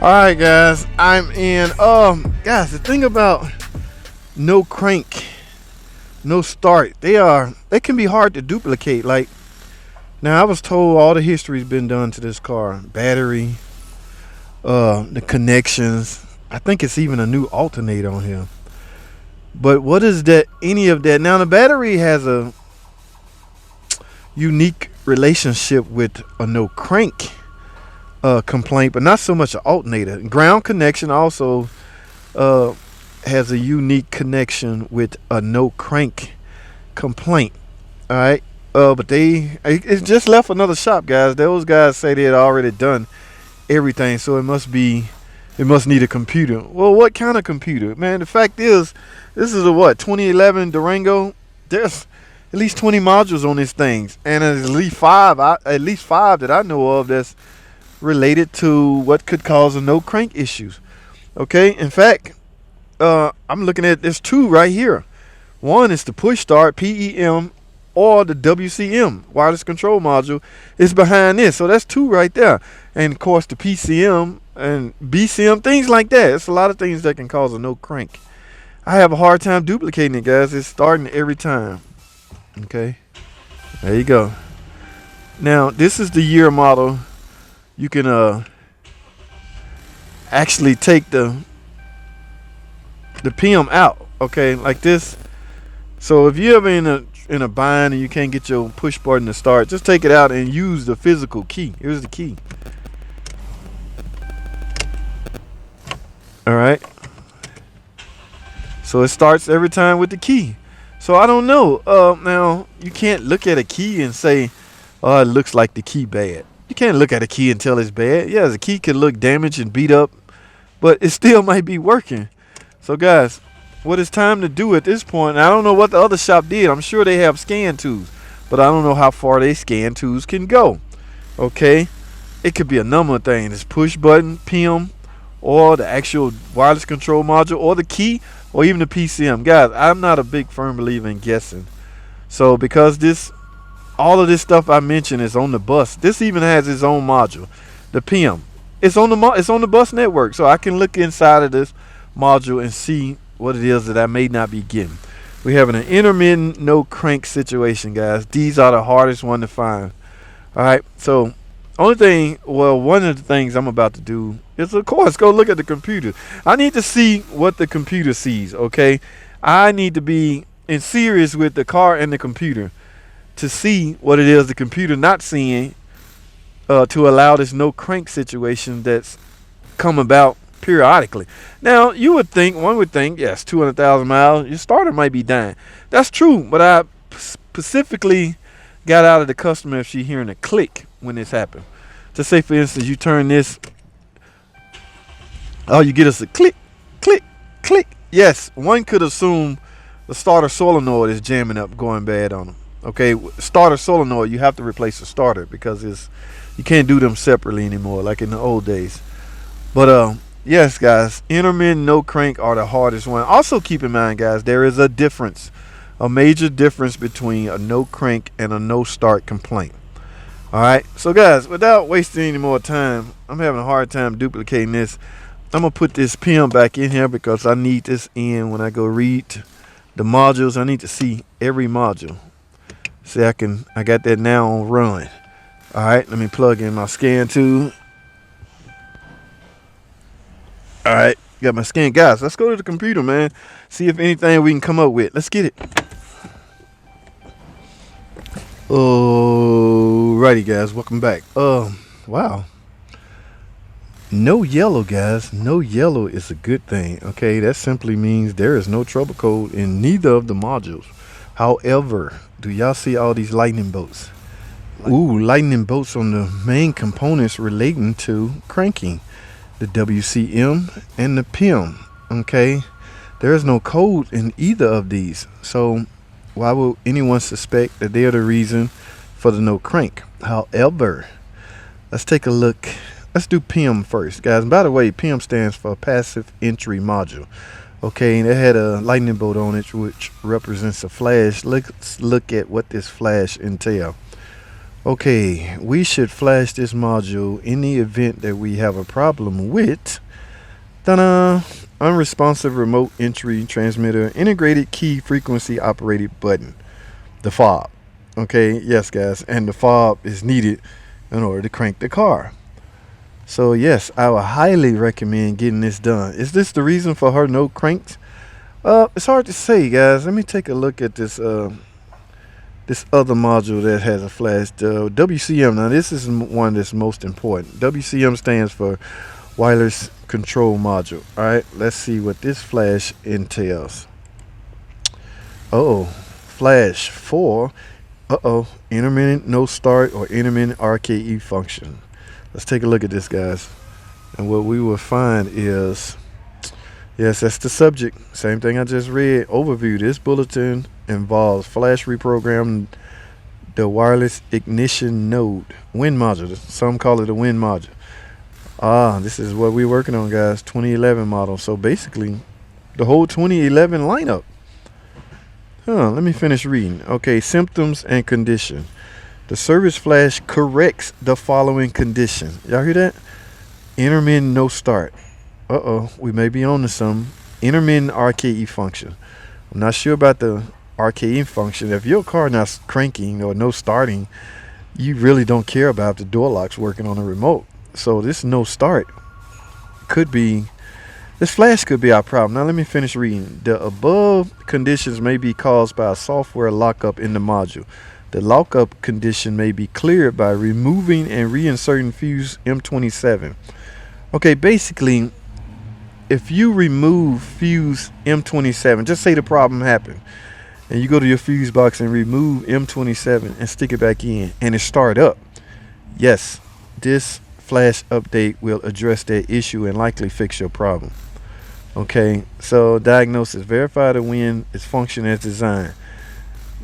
Alright guys, I'm in. Guys, the thing about no crank, no start, they can be hard to duplicate. Like, now I was told all the history's been done to this car. Battery, the connections. I think it's even a new alternator on here. But what is that, any of that? Now the battery has a unique relationship with a no crank complaint, but not so much an alternator. Ground connection also uh, has a unique connection with a no crank complaint. All right, but it just left another shop, guys. Those guys say they had already done everything, so it must need a computer. Well, what kind of computer, man? The fact is, this is a what 2011 Durango. There's at least 20 modules on these things, and at least five that I know of that's related to what could cause a no crank issues. Okay, in fact, I'm looking at there's two right here. One is the push start PEM, or the WCM wireless control module is behind this. So that's two right there. And of course the PCM and BCM, things like that. It's a lot of things that can cause a no crank. I have a hard time duplicating it, guys. It's starting every time. Okay, there you go. Now this is the year model. You can actually take the PM out, okay, like this. So if you're ever in a bind and you can't get your push button to start, just take it out and use the physical key. Here's the key. All right. So it starts every time with the key. So I don't know. Now you can't look at a key and say, "Oh, it looks like the key bad." You can't look at a key and tell it's bad. Yeah, the key could look damaged and beat up, but it still might be working. So guys, what it's time to do at this point, and I don't know what the other shop did. I'm sure they have scan tools, but I don't know how far they scan tools can go. Okay, it could be a number of things. It's push button, PM, or the actual wireless control module, or the key, or even the PCM. Guys, I'm not a big firm believer in guessing. So because all of this stuff I mentioned is on the bus. This even has its own module, the PM. It's on the bus network, so I can look inside of this module and see what it is that I may not be getting. We're having an intermittent no crank situation, guys. These are the hardest one to find. All right, so one of the things I'm about to do is, of course, go look at the computer. I need to see what the computer sees. Okay, I need to be in serious with the car and the computer to see what it is the computer not seeing, to allow this no crank situation that's come about periodically. Now one would think, yes, 200,000 miles, your starter might be dying. That's true, but I specifically got out of the customer if she hearing a click when this happened. Just say, for instance, you turn this, all you get is a click, click, click. Yes, one could assume the starter solenoid is jamming up, going bad on them. Okay, starter solenoid, you have to replace the starter because you can't do them separately anymore like in the old days. But yes, guys, intermittent no crank are the hardest one. Also keep in mind, guys, there is a major difference between a no crank and a no start complaint. All right, so guys, without wasting any more time, I'm having a hard time duplicating this. I'm gonna put this PM back in here because I need this in when I go read the modules. I need to see every module. See, I got that now on run. All right, let me plug in my scan tool. All right, got my scan. Guys, let's go to the computer, man. See if anything we can come up with. Let's get it. Alrighty, guys, welcome back. Wow. No yellow, guys. No yellow is a good thing. Okay, that simply means there is no trouble code in neither of the modules. However, do y'all see all these lightning bolts? Ooh, lightning bolts on the main components relating to cranking, the WCM and the PM. Okay, there is no code in either of these. So why would anyone suspect that they're the reason for the no crank? However, let's take a look. Let's do PM first, guys. And by the way, PM stands for passive entry module. Okay, and it had a lightning bolt on it, which represents a flash. Let's look at what this flash entails. Okay, we should flash this module in the event that we have a problem with ta-da, unresponsive remote entry transmitter integrated key frequency operated button, the fob. Okay, yes guys, and the fob is needed in order to crank the car. So yes, I would highly recommend getting this done. Is this the reason for her no cranks? It's hard to say, guys. Let me take a look at this this other module that has a flash, WCM. Now this is one that's most important. WCM stands for wireless control module. All right, let's see what this flash entails. Flash 4. Intermittent no start or intermittent RKE function. Let's take a look at this, guys. And what we will find is, yes, that's the subject. Same thing I just read. Overview. This bulletin involves flash reprogram the wireless ignition node. Wind module. Some call it a wind module. This is what we're working on, guys. 2011 model. So basically, the whole 2011 lineup. Let me finish reading. Okay, symptoms and condition. The service flash corrects the following condition. Y'all hear that? Intermittent no start. We may be on to some intermittent RKE function. I'm not sure about the RKE function. If your car not cranking or no starting, you really don't care about the door locks working on the remote. So this no start could be, this flash could be our problem. Now let me finish reading. The above conditions may be caused by a software lockup in the module. The lockup condition may be cleared by removing and reinserting fuse M27. Okay, basically, if you remove fuse M27, just say the problem happened, and you go to your fuse box and remove M27 and stick it back in, and it start up. Yes, this flash update will address that issue and likely fix your problem. Okay, so diagnosis: verify the wind is function as designed.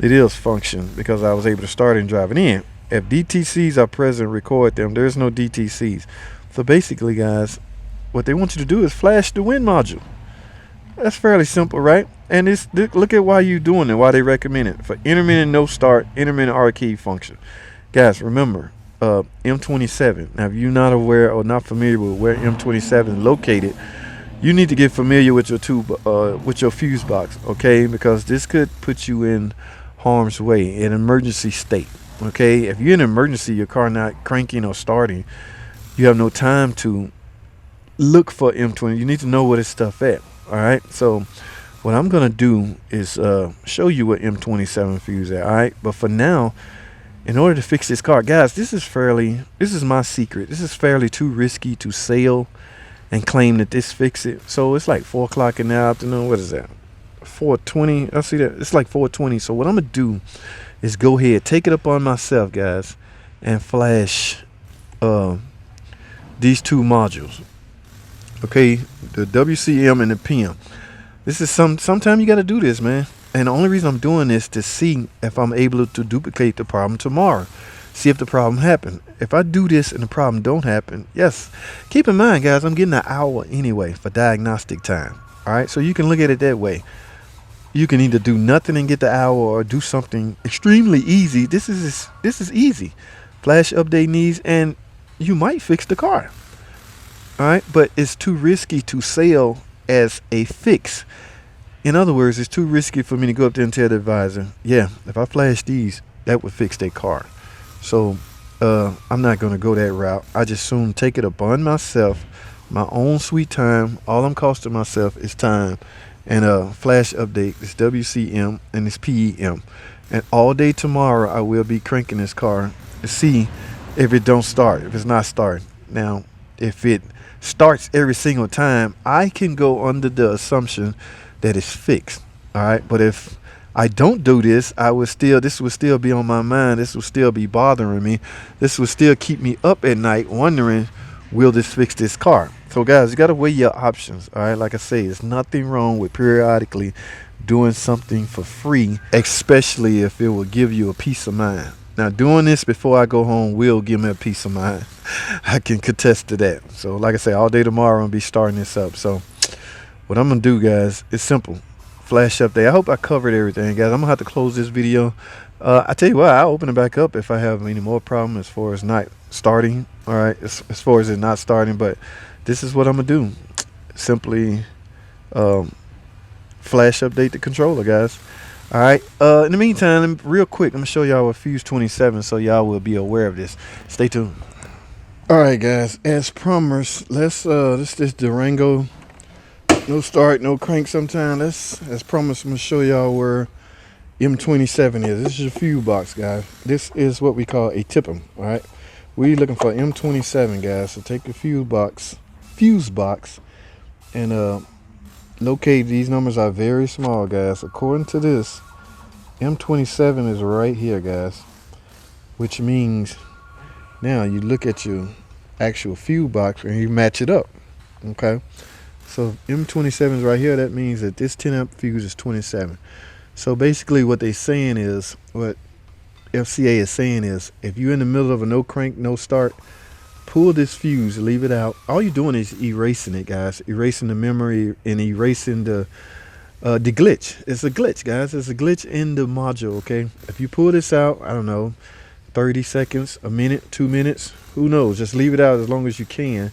It is function because I was able to start and drive it in. If DTCs are present, record them. There's no DTCs. So basically, guys, what they want you to do is flash the wind module. That's fairly simple, right? And it's, look at why you're doing it, why they recommend it. For intermittent no start, intermittent RKE function. Guys, remember, M27. Now, if you're not aware or not familiar with where M27 is located, you need to get familiar with your fuse box, okay? Because this could put you in harm's way, in emergency state, okay? If you're in an emergency, your car not cranking or starting, you have no time to look for M20. You need to know where this stuff at, all right? So what I'm gonna do is show you what M27 fuse at, all right? But for now, in order to fix this car, guys, this is my secret. This is fairly too risky to sell and claim that this fix it. So it's like 4 o'clock in the afternoon. What is that? 4:20. I see that. It's like 4:20. So what I'm gonna do is go ahead, take it upon myself, guys, and flash these two modules. Okay, the WCM and the PM. This is sometime you gotta do this, man. And the only reason I'm doing this to see if I'm able to duplicate the problem tomorrow. See if the problem happened. If I do this and the problem don't happen, yes, keep in mind, guys, I'm getting an hour anyway for diagnostic time. All right, so you can look at it that way. You can either do nothing and get the hour, or do something extremely easy. This is easy. Flash update needs, and you might fix the car. All right, but it's too risky to sell as a fix. In other words, it's too risky for me to go up there and tell the advisor, yeah, if I flash these, that would fix their car. So I'm not going to go that route. I just soon take it upon myself, my own sweet time. All I'm costing myself is time, and flash update this WCM and this PEM. And all day tomorrow, I will be cranking this car to see if it don't start, if it's not starting. Now, if it starts every single time, I can go under the assumption that it's fixed. All right, but if I don't do this, this will still be on my mind. This will still be bothering me. This will still keep me up at night wondering, will this fix this car? So guys, you got to weigh your options. All right, like I say, there's nothing wrong with periodically doing something for free, especially if it will give you a peace of mind. Now, doing this before I go home will give me a peace of mind. I can contest to that. So like I say, all day tomorrow I'm going to be starting this up. So what I'm going to do, guys, is simple. flash update. I hope I covered everything, guys. I'm gonna have to close this video. I tell you what, I'll open it back up if I have any more problem as far as not starting. All right, as far as it not starting, but this is what I'm gonna do. Simply flash update the controller, guys. All right. In the meantime, real quick, I'm gonna show y'all a Fuse 27, so y'all will be aware of this. Stay tuned. All right, guys. As promised, let's this Durango. No start, no crank. Sometime. As promised, I'm gonna show y'all where M27 is. This is a fuse box, guys. This is what we call a tip-em. All right. We looking for M27, guys. So take the fuse box, and locate. These numbers are very small, guys. According to this, M27 is right here, guys, which means now you look at your actual fuse box and you match it up. Okay, so M27 is right here. That means that this 10 amp fuse is 27. So basically what they're saying is, what FCA is saying is, if you're in the middle of a no crank, no start, pull this fuse, leave it out. All you're doing is erasing it, guys. Erasing the memory and erasing the glitch. It's a glitch, guys. It's a glitch in the module, okay? If you pull this out, I don't know, 30 seconds, a minute, 2 minutes, who knows? Just leave it out as long as you can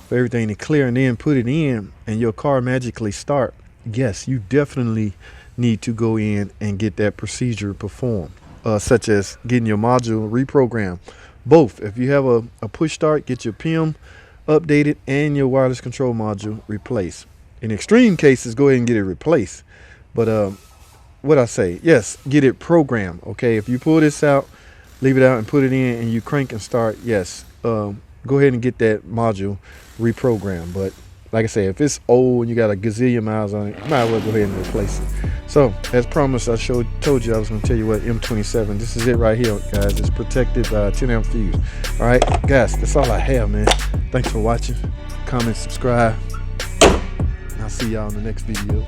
for everything to clear, and then put it in and your car magically start. Yes, you definitely need to go in and get that procedure performed, such as getting your module reprogrammed. Both. If you have a push start, get your PIM updated and your wireless control module replaced. In extreme cases, go ahead and get it replaced. But what I say, yes, get it programmed. Okay, if you pull this out, leave it out and put it in, and you crank and start, yes, go ahead and get that module reprogrammed. But like I say, if it's old and you got a gazillion miles on it, you might as well go ahead and replace it. So as promised, I told you I was going to tell you what M27. This is it right here, guys. It's protected by a 10 amp fuse. All right, guys, that's all I have, man. Thanks for watching. Comment, subscribe. I'll see y'all in the next video.